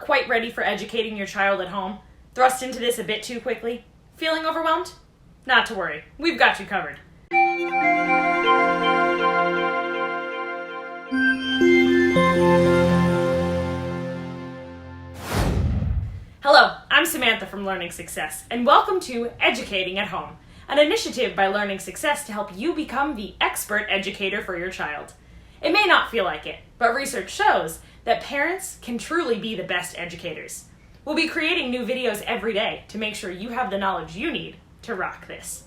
quite ready for educating your child at home? Thrust into this a bit too quickly? Feeling overwhelmed? Not to worry, we've got you covered. Hello, I'm Samantha from Learning Success, and welcome to Educating at Home, an initiative by Learning Success to help you become the expert educator for your child. It may not feel like it, but research shows that parents can truly be the best educators. We'll be creating new videos every day to make sure you have the knowledge you need to rock this.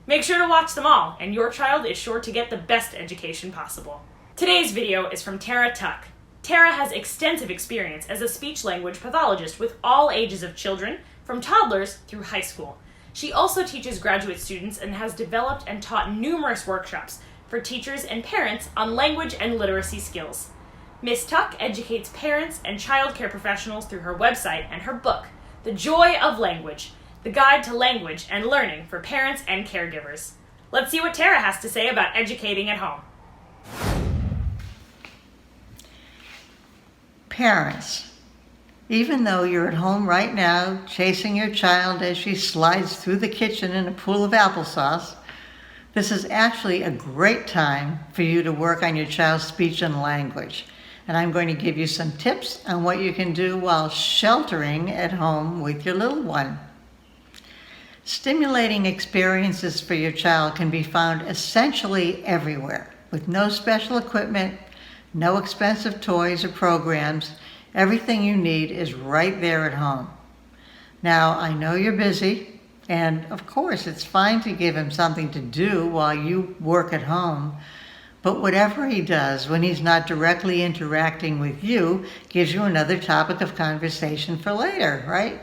Make sure to watch them all, and your child is sure to get the best education possible. Today's video is from Tara Tuck. Tara has extensive experience as a speech-language pathologist with all ages of children, from toddlers through high school. She also teaches graduate students and has developed and taught numerous workshops for teachers and parents on language and literacy skills. Ms. Tuck educates parents and child care professionals through her website and her book, The Joy of Language, the guide to language and learning for parents and caregivers. Let's see what Tara has to say about educating at home. Parents, even though you're at home right now chasing your child as she slides through the kitchen in a pool of applesauce, this is actually a great time for you to work on your child's speech and language. And I'm going to give you some tips on what you can do while sheltering at home with your little one. Stimulating experiences for your child can be found essentially everywhere. With no special equipment, no expensive toys or programs, everything you need is right there at home. Now, I know you're busy, and of course it's fine to give him something to do while you work at home, but whatever he does when he's not directly interacting with you gives you another topic of conversation for later, right?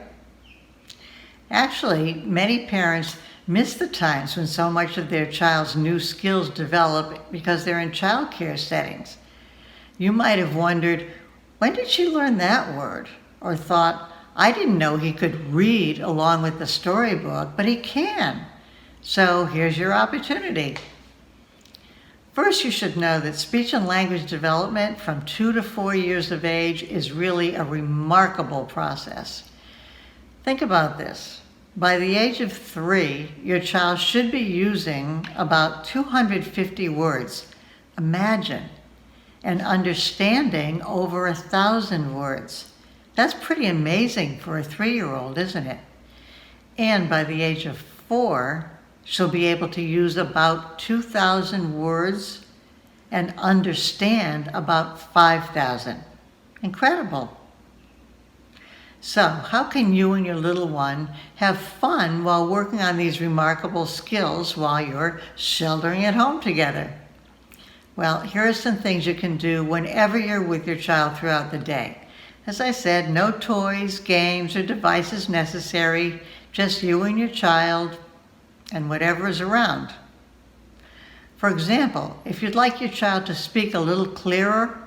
Actually, many parents miss the times when so much of their child's new skills develop because they're in child care settings. You might have wondered, when did she learn that word? Or thought, I didn't know he could read along with the storybook, but he can. So here's your opportunity. First, you should know that speech and language development from 2 to 4 years of age is really a remarkable process. Think about this. By the age of 3, your child should be using about 250 words. Imagine. And understanding over 1,000 words. That's pretty amazing for a 3-year-old, isn't it? And by the age of 4, she'll be able to use about 2,000 words and understand about 5,000. Incredible. So, how can you and your little one have fun while working on these remarkable skills while you're sheltering at home together? Well, here are some things you can do whenever you're with your child throughout the day. As I said, no toys, games, or devices necessary, just you and your child and whatever is around. For example, if you'd like your child to speak a little clearer,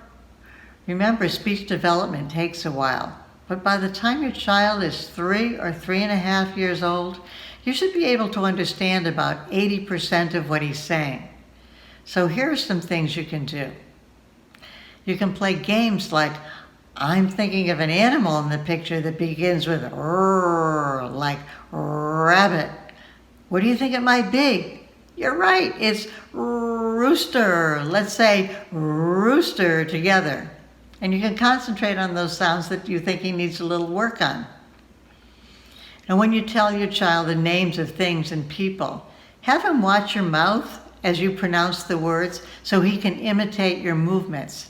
remember speech development takes a while, but by the time your child is 3 or 3.5 years old, you should be able to understand about 80% of what he's saying. So here are some things you can do. You can play games like, I'm thinking of an animal in the picture that begins with rrr, like rabbit. What do you think it might be? You're right, it's rooster. Let's say rooster together. And you can concentrate on those sounds that you think he needs a little work on. And when you tell your child the names of things and people, have him watch your mouth as you pronounce the words so he can imitate your movements.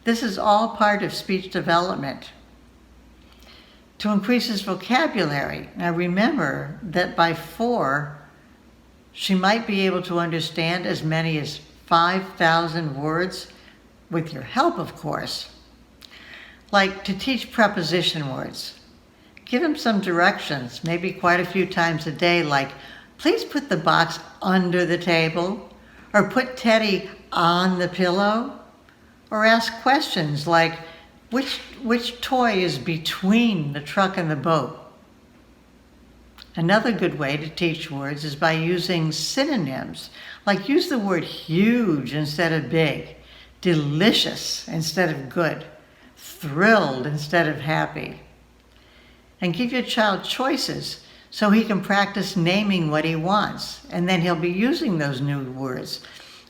This is all part of speech development. To increase his vocabulary, now remember that by 4, she might be able to understand as many as 5,000 words, with your help, of course. Like to teach preposition words. Give him some directions, maybe quite a few times a day, like, please put the box under the table, or put Teddy on the pillow, or ask questions like, which toy is between the truck and the boat? Another good way to teach words is by using synonyms, like use the word huge instead of big, delicious instead of good, thrilled instead of happy. And give your child choices so he can practice naming what he wants. And then he'll be using those new words.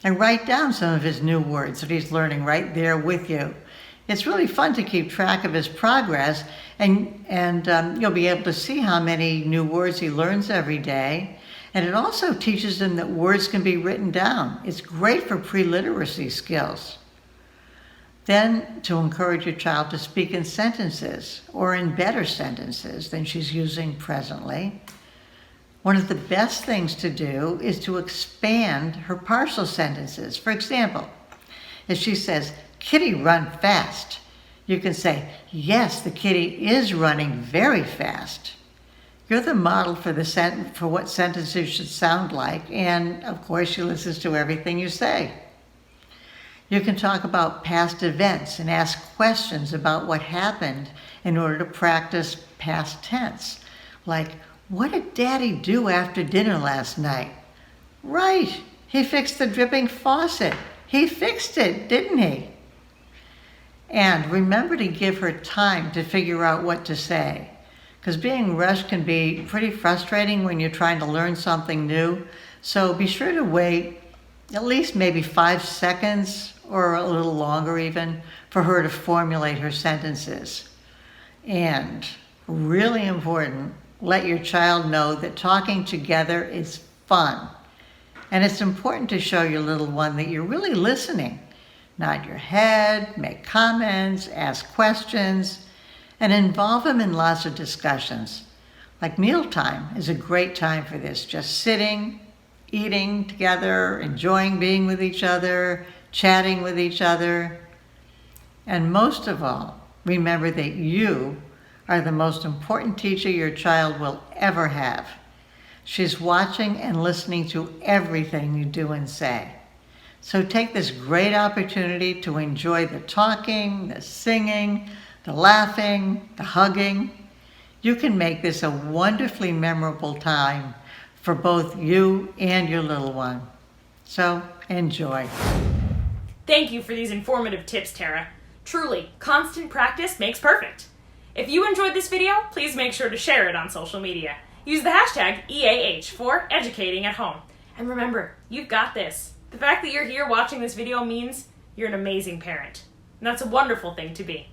And write down some of his new words that he's learning right there with you. It's really fun to keep track of his progress, and you'll be able to see how many new words he learns every day. And it also teaches him that words can be written down. It's great for pre-literacy skills. Then, to encourage your child to speak in sentences or in better sentences than she's using presently, one of the best things to do is to expand her partial sentences. For example, if she says, "Kitty, run fast," you can say, "Yes, the kitty is running very fast." You're the model for what sentences should sound like, and of course she listens to everything you say. You can talk about past events and ask questions about what happened in order to practice past tense, like, "What did Daddy do after dinner last night?" "Right, he fixed the dripping faucet. He fixed it, didn't he?" And remember to give her time to figure out what to say, because being rushed can be pretty frustrating when you're trying to learn something new. So be sure to wait at least maybe 5 seconds or a little longer even for her to formulate her sentences. And really important, let your child know that talking together is fun. And it's important to show your little one that you're really listening. Nod your head, make comments, ask questions, and involve them in lots of discussions. Like mealtime is a great time for this, just sitting, eating together, enjoying being with each other, chatting with each other. And most of all, remember that you are the most important teacher your child will ever have. She's watching and listening to everything you do and say. So take this great opportunity to enjoy the talking, the singing, the laughing, the hugging. You can make this a wonderfully memorable time for both you and your little one. So enjoy. Thank you for these informative tips, Tara. Truly, constant practice makes perfect. If you enjoyed this video, please make sure to share it on social media. Use the hashtag EAH for educating at home. And remember, you've got this. The fact that you're here watching this video means you're an amazing parent. And that's a wonderful thing to be.